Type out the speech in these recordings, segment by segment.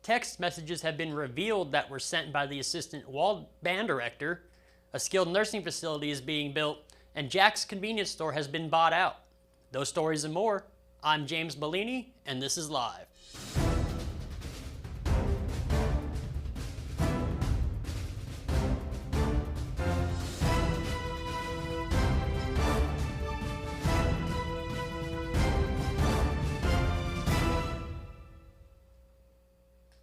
text messages have been revealed that were sent by the assistant wall band director. A skilled nursing facility is being built, and Jack's convenience store has been bought out. Those stories and more. I'm James Bellini, and this is Live.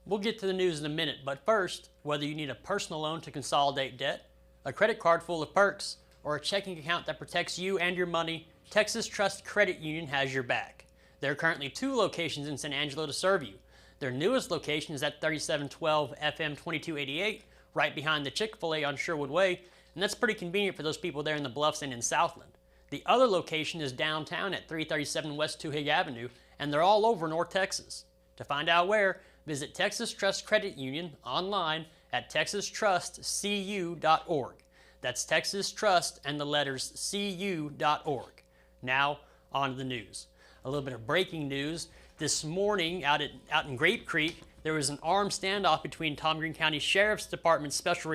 We'll get to the news in a minute, but first, whether you need a personal loan to consolidate debt, a credit card full of perks, or a checking account that protects you and your money, Texas Trust Credit Union has your back. There are currently 2 locations in San Angelo to serve you. Their newest location is at 3712 FM 2288, right behind the Chick-fil-A on Sherwood Way, and that's pretty convenient for those people there in the Bluffs and in Southland. The other location is downtown at 337 West Toohig Avenue, and they're all over North Texas. To find out where, visit Texas Trust Credit Union online at texastrustcu.org. That's Texas Trust and the letters cu.org. Now, on to the news. A little bit of breaking news. This morning, out in Grape Creek, there was an armed standoff between Tom Green County Sheriff's Department's Special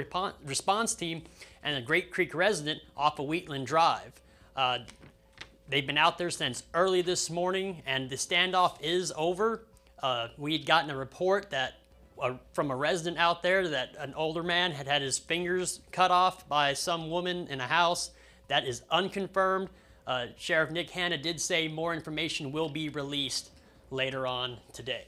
Response Team and a Grape Creek resident off of Wheatland Drive. They've been out there since early this morning, and the standoff is over. We had gotten a report that from a resident out there that an older man had had his fingers cut off by some woman in a house. That is unconfirmed. Sheriff Nick Hanna did say more information will be released later on today.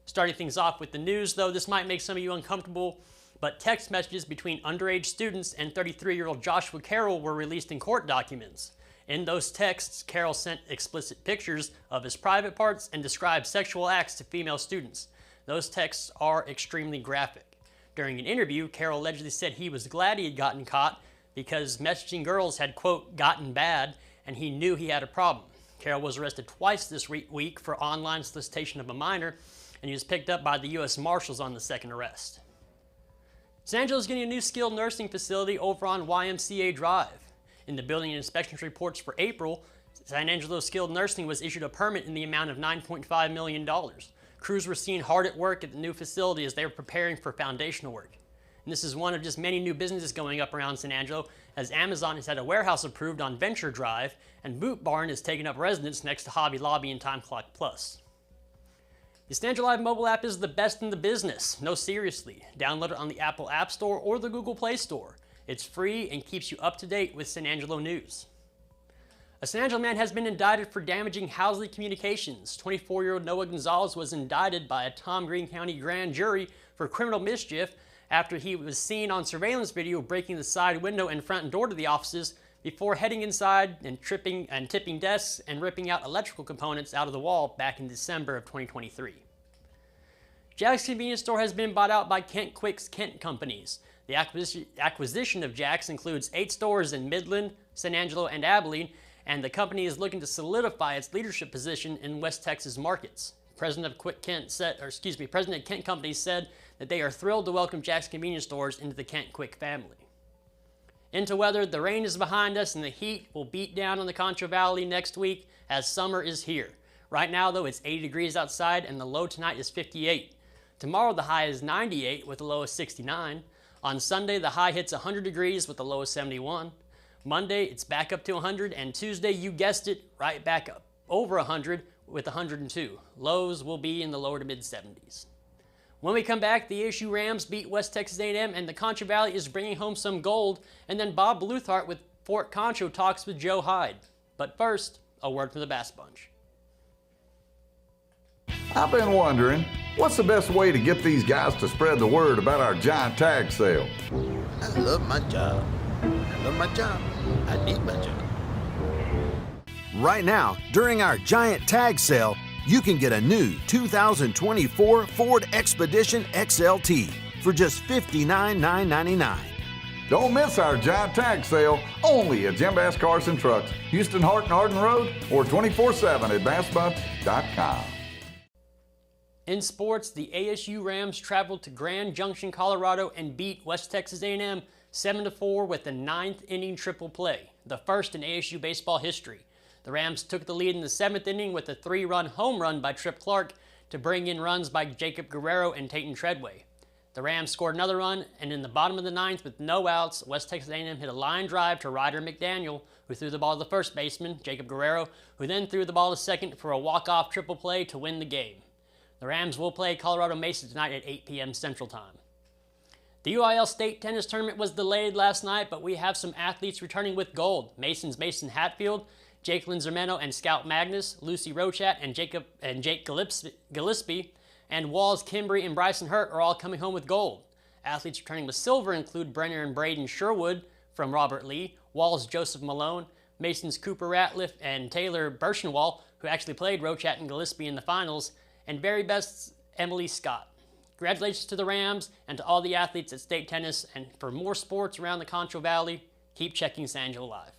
Starting things off with the news, though, this might make some of you uncomfortable, but text messages between underage students and 33-year-old Joshua Carroll were released in court documents. In those texts, Carroll sent explicit pictures of his private parts and described sexual acts to female students. Those texts are extremely graphic. During an interview, Carroll allegedly said he was glad he had gotten caught because messaging girls had, quote, gotten bad, and he knew he had a problem. Carroll was arrested twice this week for online solicitation of a minor, and he was picked up by the U.S. Marshals on the second arrest. San Angelo is getting a new skilled nursing facility over on YMCA Drive. In the building and inspections reports for April, San Angelo Skilled Nursing was issued a permit in the amount of $9.5 million. Crews were seen hard at work at the new facility as they were preparing for foundational work. And this is one of just many new businesses going up around San Angelo, as Amazon has had a warehouse approved on Venture Drive, and Boot Barn is taking up residence next to Hobby Lobby and Time Clock Plus. The San Angelo Live mobile app is the best in the business. No, seriously. Download it on the Apple App Store or the Google Play Store. It's free and keeps you up to date with San Angelo news. A San Angelo man has been indicted for damaging Housley Communications. 24-year-old Noah Gonzalez was indicted by a Tom Green County grand jury for criminal mischief after he was seen on surveillance video breaking the side window and front door to the offices before heading inside and tipping desks and ripping out electrical components out of the wall back in December of 2023. Jack's convenience store has been bought out by Kent Quick's Kent Companies. The acquisition of Jack's includes 8 stores in Midland, San Angelo, and Abilene, and the company is looking to solidify its leadership position in West Texas markets. President Kent Companies said that they are thrilled to welcome Jack's convenience stores into the Kent Quick family. Into weather, the rain is behind us and the heat will beat down on the Concho Valley next week as summer is here. Right now, though, it's 80 degrees outside and the low tonight is 58. Tomorrow, the high is 98 with the low of 69. On Sunday, the high hits 100 degrees with the low of 71. Monday, it's back up to 100, and Tuesday, you guessed it, right back up over 100 with 102. Lows will be in the lower to mid-70s. When we come back, the ASU Rams beat West Texas A&M, and the Concho Valley is bringing home some gold, and then Bob Bluthardt with Fort Concho talks with Joe Hyde. But first, a word from the Bass Bunch. I've been wondering, what's the best way to get these guys to spread the word about our giant tag sale? I love my job. I love my job. I need my job. Right now, during our giant tag sale, you can get a new 2024 Ford Expedition XLT for just $59,999. Don't miss our giant tag sale, only at Jim Bass Cars and Trucks, Houston, Hart and Arden Road, or 24/7 at bassbunch.com. In sports, the ASU Rams traveled to Grand Junction, Colorado and beat West Texas A&M 7-4 with the 9th inning triple play, the first in ASU baseball history. The Rams took the lead in the 7th inning with a 3-run home run by Trip Clark to bring in runs by Jacob Guerrero and Tayton Treadway. The Rams scored another run, and in the bottom of the ninth with no outs, West Texas A&M hit a line drive to Ryder McDaniel, who threw the ball to the first baseman, Jacob Guerrero, who then threw the ball to second for a walk-off triple play to win the game. The Rams will play Colorado Mesa tonight at 8 p.m. Central Time. The UIL State Tennis Tournament was delayed last night, but we have some athletes returning with gold. Mason's Mason Hatfield, Jake Linzermano and Scout Magnus, Lucy Rochat and Jake Gillespie, and Walls Kimbry and Bryson Hurt are all coming home with gold. Athletes returning with silver include Brenner and Braden Sherwood from Robert Lee, Walls Joseph Malone, Mason's Cooper Ratliff and Taylor Birchenwall, who actually played Rochat and Gillespie in the finals, and Barry Best's Emily Scott. Congratulations to the Rams and to all the athletes at State Tennis, and for more sports around the Concho Valley, keep checking San Angelo Live.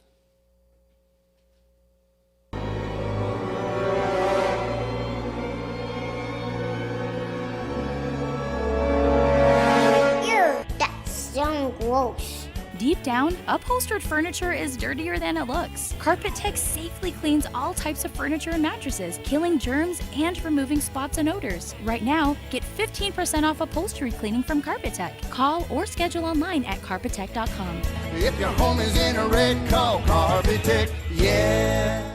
Ew, that's so gross. Deep down, upholstered furniture is dirtier than it looks. Carpet Tech safely cleans all types of furniture and mattresses, killing germs and removing spots and odors. Right now, get 15% off upholstery cleaning from Carpet Tech. Call or schedule online at carpettech.com. If your home is in a wreck, call Carpet Tech, yeah.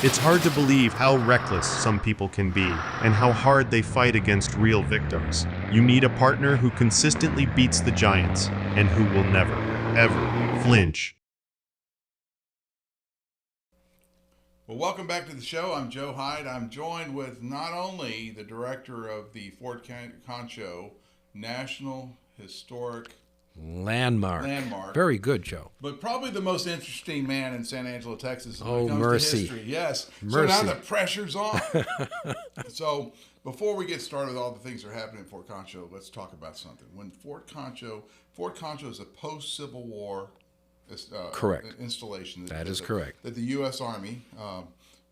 It's hard to believe how reckless some people can be and how hard they fight against real victims. You need a partner who consistently beats the giants and who will never, ever flinch. Well, welcome back to the show. I'm Joe Hyde. I'm joined with not only the director of the Fort Concho National Historic Landmark. Very good, Joe. But probably the most interesting man in San Angelo, Texas when Oh, it comes mercy. to history. Yes. Mercy. So now the pressure's on. So before we get started with all the things that are happening in Fort Concho, let's talk about something. When Fort Concho is a post-Civil War Correct. installation. That is correct. That the U.S. Army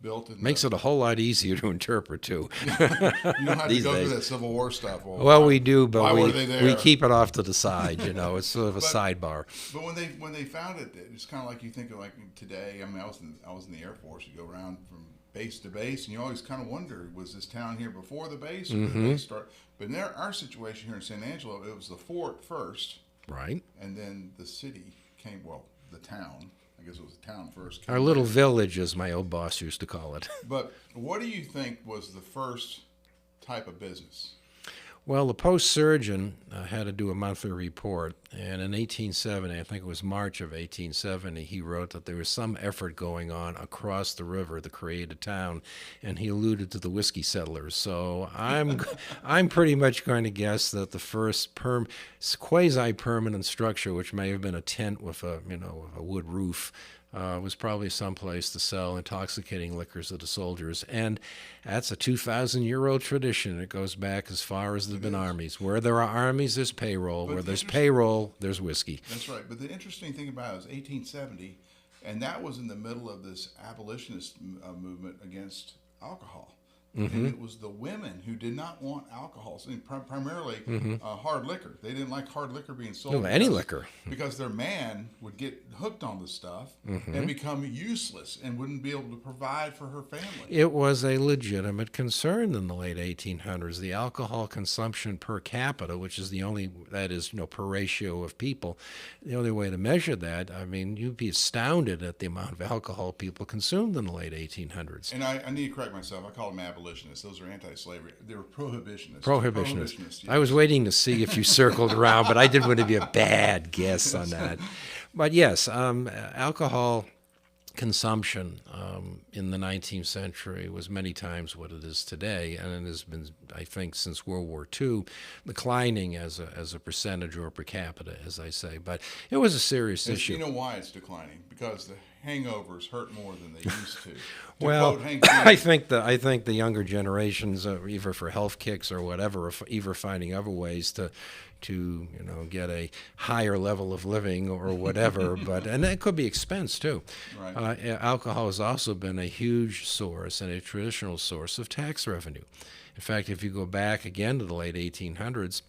built. Makes it a whole lot easier to interpret, too. You don't have to These go days. through that Civil War stuff. Well, we do, but why were they there? we keep it off to the side, you know. It's sort of a sidebar. But when they found it, it's kind of like you think of like today. I mean, I was in the Air Force. You go around from base to base, and you always kind of wonder, was this town here before the base, or did they start? But in our situation here in San Angelo, it was the fort first, Right. and then the city came. Well, the town. I guess it was the town first. Our little village, as my old boss used to call it. But what do you think was the first type of business? Well, the post surgeon had to do a monthly report, and in 1870, I think it was March of 1870, he wrote that there was some effort going on across the river to create a town, and he alluded to the whiskey settlers. So I'm pretty much going to guess that the first quasi-permanent structure, which may have been a tent with a wood roof, was probably someplace to sell intoxicating liquors to the soldiers. And that's a 2,000-year-old tradition. It goes back as far as there have been armies. Where there are armies, there's payroll. Where there's payroll, there's whiskey. That's right. But the interesting thing about it was 1870, and that was in the middle of this abolitionist movement against alcohol. And it was the women who did not want alcohol, primarily hard liquor. They didn't like hard liquor being sold. No, any liquor. Because their man would get hooked on the stuff and become useless and wouldn't be able to provide for her family. It was a legitimate concern in the late 1800s. The alcohol consumption per capita, which is per ratio of people, the only way to measure that, I mean, you'd be astounded at the amount of alcohol people consumed in the late 1800s. And I need to correct myself. I call them abolitionists. Those are anti-slavery. They were prohibitionists. Prohibitionists. Yes. I was waiting to see if you circled around, but I didn't want to be a bad guess on that. But yes, alcohol consumption in the 19th century was many times what it is today, and it has been, I think, since World War II, declining as a percentage or per capita, as I say. But it was a serious issue. You know why it's declining? Because hangovers hurt more than they used to. Well, quote Hank I think the younger generations, either for health kicks or whatever, or either finding other ways to get a higher level of living or whatever. And that could be expense too. Right. Alcohol has also been a huge source and a traditional source of tax revenue. In fact, if you go back again to the late 1800s,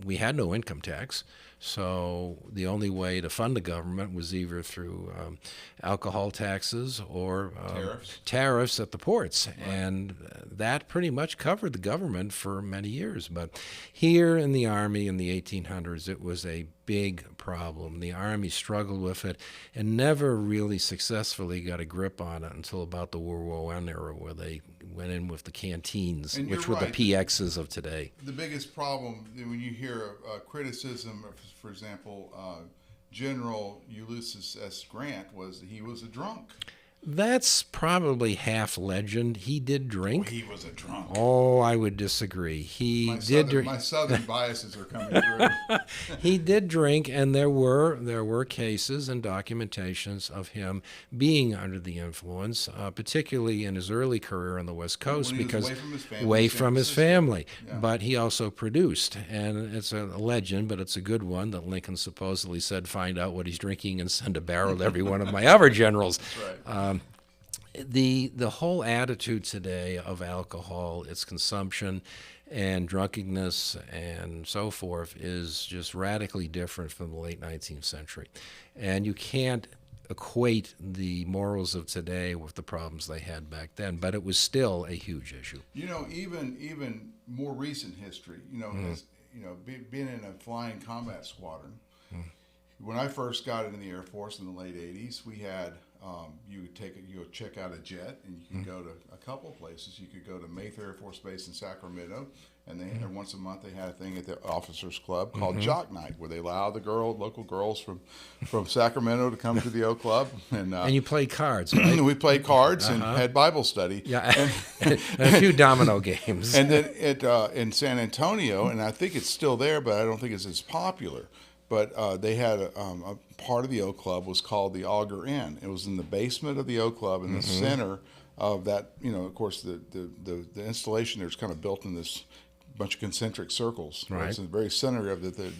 we had no income tax. So the only way to fund the government was either through alcohol taxes or tariffs at the ports. Right. And that pretty much covered the government for many years. But here in the Army in the 1800s, it was a big problem. The Army struggled with it and never really successfully got a grip on it until about the World War I era, where they went in with the canteens, which were the PXs of today. The biggest problem when you hear criticism of, for example, General Ulysses S. Grant was that he was a drunk. That's probably half legend. He did drink. He was a drunk. Oh, I would disagree. My southern biases are coming through. He did drink, and there were cases and documentations of him being under the influence, particularly in his early career on the West Coast, when he because was away from his family. Yeah. But he also produced, and it's a legend, but it's a good one, that Lincoln supposedly said, "Find out what he's drinking and send a barrel to every one of my other generals." That's right. The whole attitude today of alcohol, its consumption and drunkenness and so forth, is just radically different from the late 19th century. And you can't equate the morals of today with the problems they had back then, but it was still a huge issue. Even more recent history, being in a flying combat squadron, when I first got into the Air Force in the late 80s, we had you would check out a jet, and you could go to a couple of places. You could go to Mayfair Air Force Base in Sacramento, and once a month they had a thing at the Officers Club called Jock Night, where they allowed local girls from Sacramento to come to the O Club, and you played cards, right? We played cards and had Bible study, and a few domino games. And then in San Antonio, and I think it's still there, but I don't think it's as popular. But they had a part of the O Club was called the Auger Inn. It was in the basement of the O Club, in the center of that. Of course, the installation there's kind of built in this bunch of concentric circles. Right. It's in the very center of it.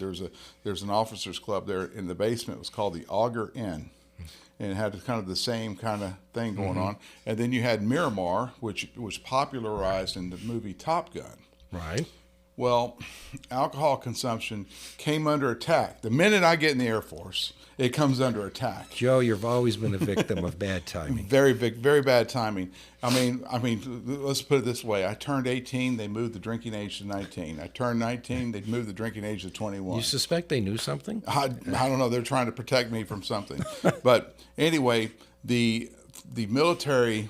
There's an officers club there in the basement. It was called the Auger Inn, and it had kind of the same kind of thing going on. And then you had Miramar, which was popularized in the movie Top Gun. Right. Well, alcohol consumption came under attack. The minute I get in the Air Force, it comes under attack. Joe, you've always been a victim of bad timing. Very bad timing. I mean, let's put it this way. I turned 18, they moved the drinking age to 19. I turned 19, they moved the drinking age to 21. You suspect they knew something? I don't know. They're trying to protect me from something. But anyway, the military,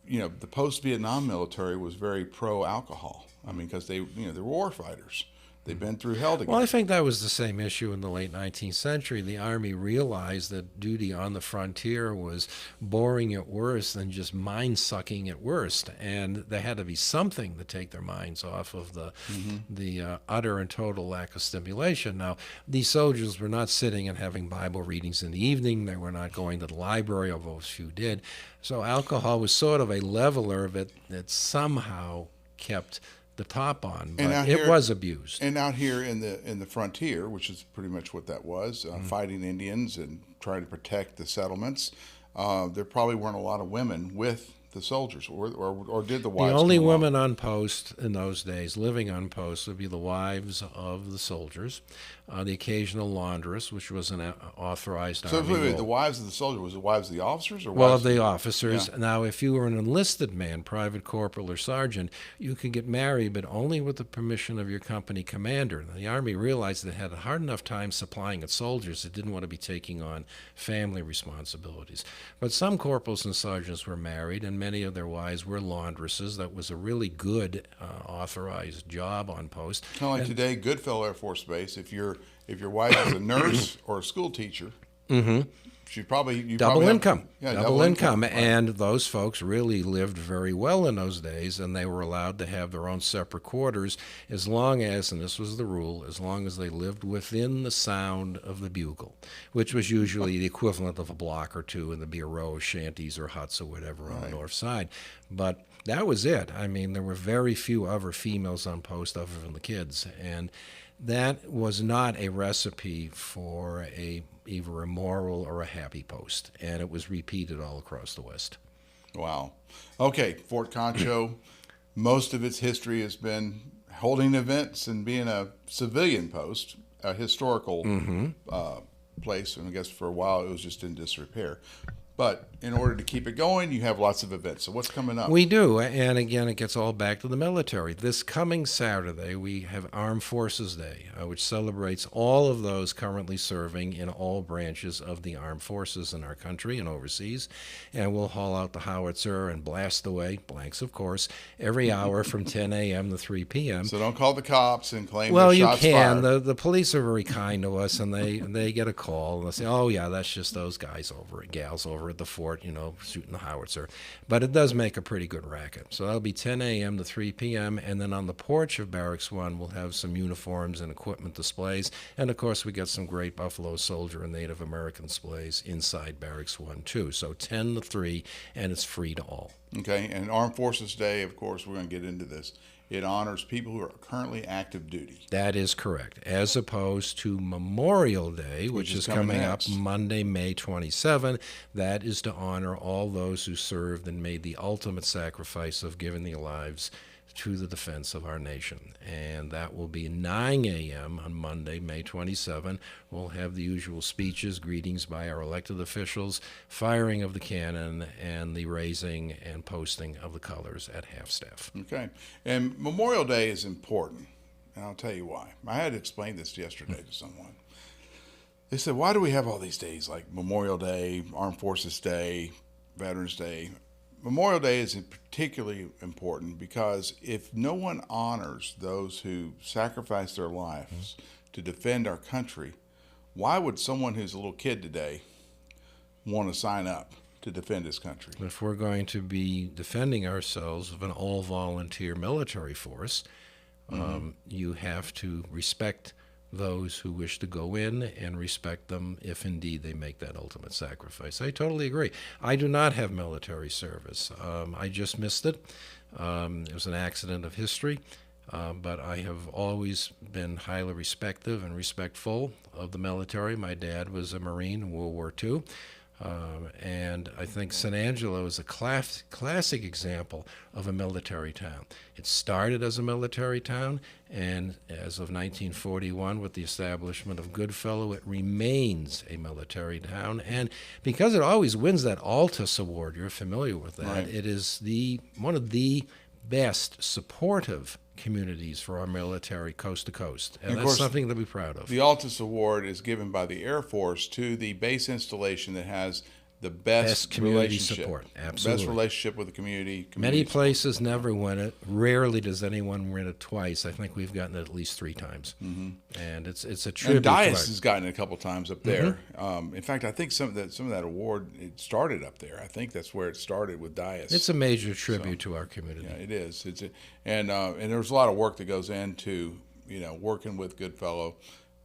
the post-Vietnam military was very pro-alcohol. I mean, because they're war fighters. They've been through hell together. Well, I think that was the same issue in the late 19th century. The Army realized that duty on the frontier was boring at worst and just mind-sucking at worst, and there had to be something to take their minds off of the utter and total lack of stimulation. Now, these soldiers were not sitting and having Bible readings in the evening. They were not going to the library, although a few did. So alcohol was sort of a leveler that somehow kept the top on, but it was abused. And out here in the frontier, which is pretty much what that was, fighting Indians and trying to protect the settlements, there probably weren't a lot of women with the soldiers, or did the wives? The only women on post in those days, living on post, would be the wives of the soldiers, the occasional laundress, which was an authorized Army role. The wives of the soldiers, was it wives of the officers? Or of the officers. Yeah. Now, if you were an enlisted man, private, corporal, or sergeant, you could get married, but only with the permission of your company commander. Now, the Army realized it had a hard enough time supplying its soldiers, it didn't want to be taking on family responsibilities. But some corporals and sergeants were married, and many of their wives were laundresses. That was a really good authorized job on post. Kind of like today, Goodfellow Air Force Base, if your wife is a nurse or a school teacher, double income. Yeah, double income. right. And those folks really lived very well in those days, and they were allowed to have their own separate quarters as long as, and this was the rule, as long as they lived within the sound of the bugle, which was usually the equivalent of a block or two, and there'd be a row of shanties or huts or whatever on the north side. But that was it. I mean, there were very few other females on post other than the kids, and that was not a recipe for either a moral or a happy post, and it was repeated all across the West. Wow. Okay, Fort Concho, most of its history has been holding events and being a civilian post, a historical place, and I guess for a while it was just in disrepair. But in order to keep it going, you have lots of events. So what's coming up? We do, and again, it gets all back to the military. This coming Saturday, we have Armed Forces Day, which celebrates all of those currently serving in all branches of the armed forces in our country and overseas. And we'll haul out the howitzer and blast away, blanks of course, every hour from 10 a.m. to 3 p.m. So don't call the cops and claim well, their you shots can. fired. The police are very kind to us, and they get a call, and they say, oh, yeah, that's just those guys over it, gals over at the fort, shooting the howitzer. But it does make a pretty good racket. So that'll be 10 a.m. to 3 p.m., and then on the porch of Barracks 1, we'll have some uniforms and equipment displays, and of course we got some great Buffalo Soldier and Native American displays inside Barracks 1, too. So 10 to 3, and it's free to all. Okay, and Armed Forces Day, of course, we're going to get into this. It honors people who are currently active duty. That is correct, as opposed to Memorial Day, which is coming up Monday, May 27. That is to honor all those who served and made the ultimate sacrifice of giving their lives to the defense of our nation. And that will be 9 a.m. on Monday, May 27. We'll have the usual speeches, greetings by our elected officials, firing of the cannon, and the raising and posting of the colors at half-staff. Okay. And Memorial Day is important, and I'll tell you why. I had to explain this yesterday to someone. They said, why do we have all these days like Memorial Day, Armed Forces Day, Veterans Day? Memorial Day is particularly important because if no one honors those who sacrificed their lives to defend our country, why would someone who's a little kid today want to sign up to defend his country? If we're going to be defending ourselves with an all-volunteer military force, you have to respect those who wish to go in and respect them if indeed they make that ultimate sacrifice. I totally agree. I do not have military service. I just missed it. It was an accident of history, but I have always been highly respectful and respectful of the military. My dad was a Marine in World War II. And I think San Angelo is a classic example of a military town. It started as a military town, and as of 1941, with the establishment of Goodfellow, it remains a military town. And because it always wins that Altus Award, you're familiar with that, right. It is one of the best supportive communities for our military coast to coast. And of that's course, something to be proud of. The Altus Award is given by the Air Force to the base installation that has the best community relationship. support. Absolutely. Best relationship with the community Many support. places never win it. Rarely does anyone win it twice. I think we've gotten it at least 3 times. And it's a tribute. And Dias has gotten it a couple times up there. In fact, I think some of that award, it started up there. I think that's where it started with Dias. It's a major tribute to our community. Yeah, it is. And there's a lot of work that goes into working with Goodfellow,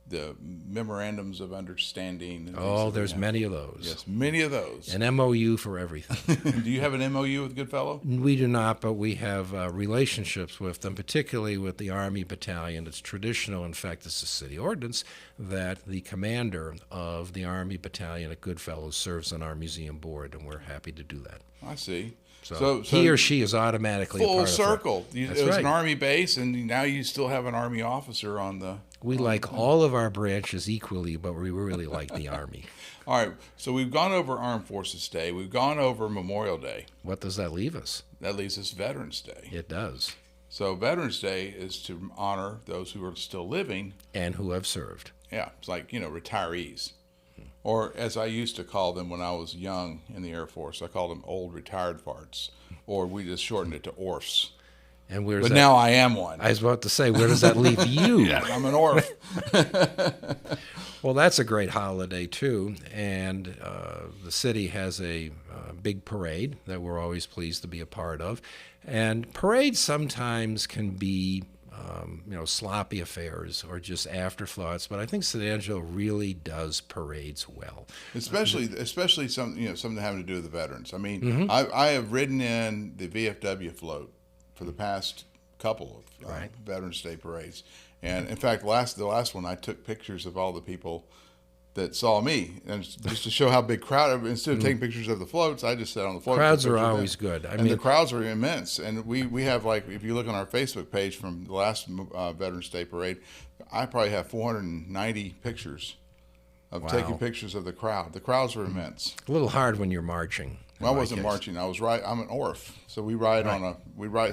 the memorandums of understanding. And oh, there's many of those. Yes, many of those. An MOU for everything. Do you have an MOU with Goodfellow? We do not, but we have relationships with them, particularly with the Army Battalion. It's traditional, in fact, it's a city ordinance, that the commander of the Army Battalion at Goodfellow serves on our museum board, and we're happy to do that. I see. So he or she is automatically full a part circle. of It was an Army base, and now you still have an Army officer on the. We like all of our branches equally, but we really like the Army. All right, so we've gone over Armed Forces Day. We've gone over Memorial Day. What does that leave us? That leaves us Veterans Day. It does. So Veterans Day is to honor those who are still living. And who have served. Yeah, it's like, retirees. Or as I used to call them when I was young in the Air Force, I called them old retired farts. Or we just shortened it to ORFs. And where's but that? Now I am one. I was about to say, where does that leave you? Yeah, I'm an ORF. Well, that's a great holiday too, and the city has a big parade that we're always pleased to be a part of. And parades sometimes can be, sloppy affairs or just afterthoughts, but I think San Angelo really does parades well. Especially something having to do with the veterans. I mean, I have ridden in the VFW float for the past couple of Veterans Day parades. And in fact, the last one, I took pictures of all the people that saw me, and just to show how big crowd. Instead of taking pictures of the floats, I just sat on the float. Crowds are always good. I mean, the crowds are immense, and we have, like, if you look on our Facebook page from the last Veterans Day parade, I probably have 490 pictures of taking pictures of the crowd. The crowds are immense. A little hard when you're marching. Well, I wasn't marching. I'm an orph, so we ride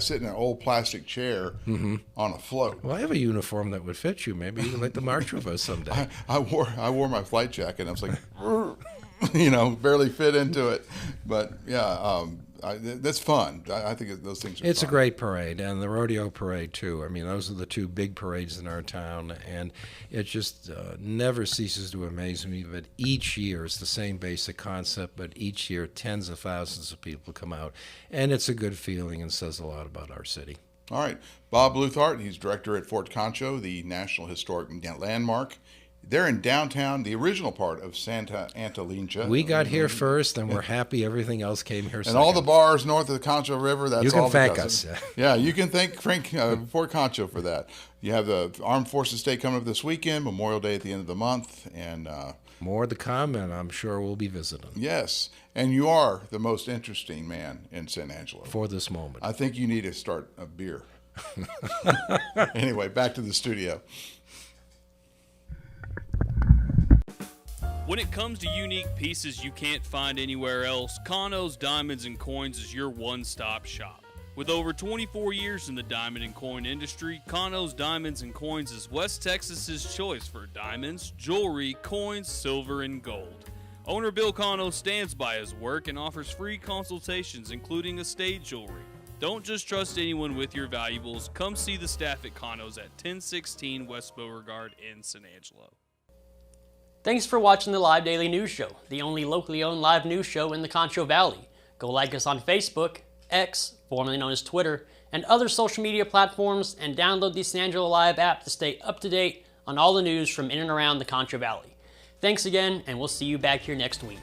sit in an old plastic chair on a float. Well, I have a uniform that would fit you. Maybe you would like to march with us someday. I wore my flight jacket, and I was like, barely fit into it. But yeah, that's fun. I think those things are It's fun. a great parade, and the rodeo parade too. I mean, those are the two big parades in our town, and it just never ceases to amaze me that each year is the same basic concept, but each year tens of thousands of people come out, and it's a good feeling and says a lot about our city. All right, Bob Bluthardt, he's director at Fort Concho, the National Historic Landmark. They're in downtown, the original part of Santa Antolina. We got here first, and we're happy everything else came here second. And all the bars north of the Concho River, that's all. You can thank us. Yeah, you can thank Fort Concho for that. You have the Armed Forces Day coming up this weekend, Memorial Day at the end of the month, and more to come, and I'm sure we'll be visiting. Yes, and you are the most interesting man in San Angelo. For this moment. I think you need to start a beer. Anyway, back to the studio. When it comes to unique pieces you can't find anywhere else, Concho's Diamonds and Coins is your one-stop shop. With over 24 years in the diamond and coin industry, Concho's Diamonds and Coins is West Texas's choice for diamonds, jewelry, coins, silver, and gold. Owner Bill Concho stands by his work and offers free consultations, including estate jewelry. Don't just trust anyone with your valuables. Come see the staff at Concho's at 1016 West Beauregard in San Angelo. Thanks for watching the Live Daily News Show, the only locally owned live news show in the Concho Valley. Go like us on Facebook, X, formerly known as Twitter, and other social media platforms, and download the San Angelo Live app to stay up to date on all the news from in and around the Concho Valley. Thanks again, and we'll see you back here next week.